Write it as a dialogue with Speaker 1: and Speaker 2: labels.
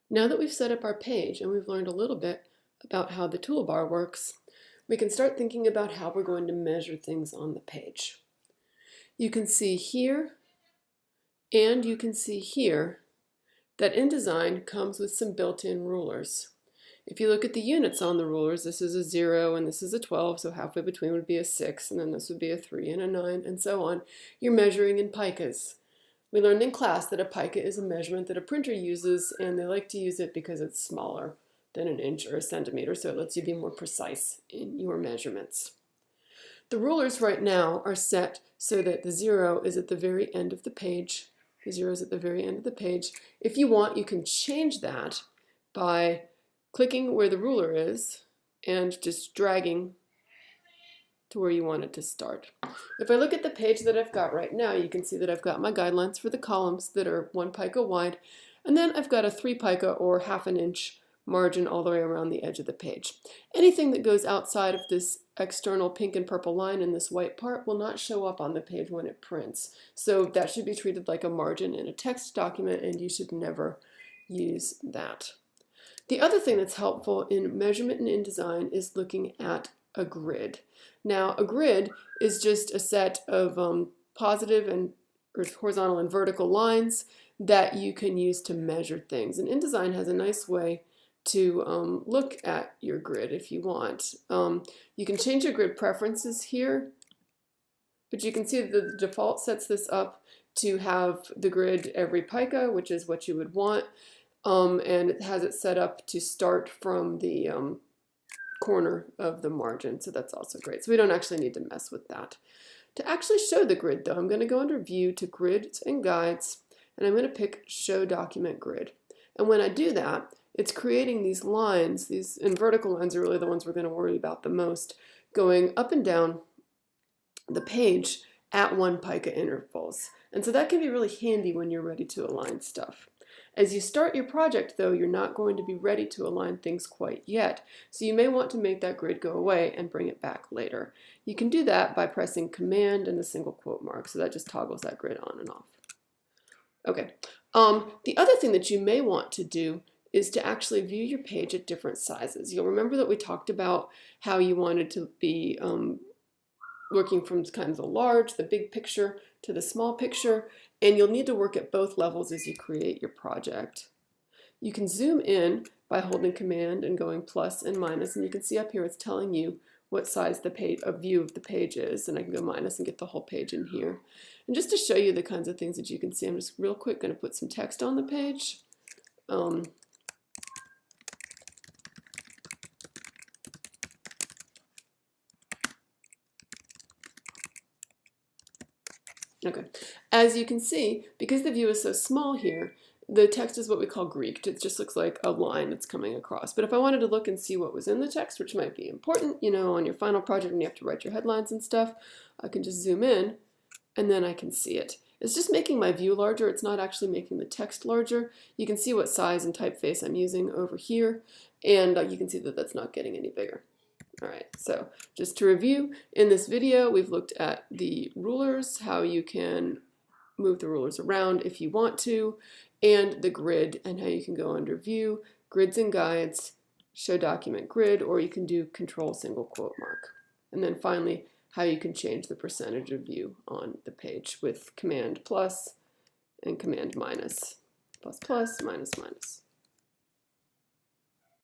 Speaker 1: Now that we've set up our page and we've learned a little bit about how the toolbar works, we can start thinking about how we're going to measure things on the page. You can see here and you can see here that InDesign comes with some built-in rulers. If you look at the units on the rulers, this is a 0 and this is a 12, so halfway between would be a 6, and then this would be a 3 and a 9, and so on. You're measuring in picas. We learned in class that a pica is a measurement that a printer uses, and they like to use it because it's smaller than an inch or a centimeter, so it lets you be more precise in your measurements. The rulers right now are set so that the 0 is at the very end of the page. The 0 is at the very end of the page. If you want, you can change that by clicking where the ruler is and just dragging to where you want it to start. If I look at the page that I've got right now, you can see that I've got my guidelines for the columns that are 1 pica wide, and then I've got a 3 pica or half an inch margin all the way around the edge of the page. Anything that goes outside of this external pink and purple line in this white part will not show up on the page when it prints. So that should be treated like a margin in a text document, and you should never use that. The other thing that's helpful in measurement and InDesign is looking at a grid. Now, a grid is just a set of positive and horizontal and vertical lines that you can use to measure things. And InDesign has a nice way to look at your grid if you want. You can change your grid preferences here, but you can see that the default sets this up to have the grid every pica, which is what you would want, and it has it set up to start from the corner of the margin, so that's also great. So we don't actually need to mess with that. To actually show the grid though, I'm going to go under View to Grids and Guides, and I'm going to pick Show Document Grid. And when I do that, it's creating these lines, these and vertical lines are really the ones we're going to worry about the most, going up and down the page at 1 pica intervals. And so that can be really handy when you're ready to align stuff. As you start your project though, you're not going to be ready to align things quite yet. So you may want to make that grid go away and bring it back later. You can do that by pressing Command and the single quote mark. So that just toggles that grid on and off. Okay. The other thing that you may want to do is to actually view your page at different sizes. You'll remember that we talked about how you wanted to be working from kind of the large, the big picture, to the small picture, and you'll need to work at both levels as you create your project. You can zoom in by holding Command and going plus and minus, and you can see up here it's telling you what size the page, a view of the page is, and I can go minus and get the whole page in here. And just to show you the kinds of things that you can see, I'm just real quick going to put some text on the page. Okay, as you can see, because the view is so small here, the text is what we call Greeked. It just looks like a line that's coming across. But if I wanted to look and see what was in the text, which might be important, you know, on your final project when you have to write your headlines and stuff, I can just zoom in and then I can see it. It's just making my view larger. It's not actually making the text larger. You can see what size and typeface I'm using over here, and you can see that that's not getting any bigger. All right, so just to review, in this video we've looked at the rulers, how you can move the rulers around if you want to, and the grid, and how you can go under View, Grids and Guides, Show Document Grid, or you can do Control single quote mark. And then finally, how you can change the percentage of view on the page with Command plus and Command minus, plus plus, minus minus.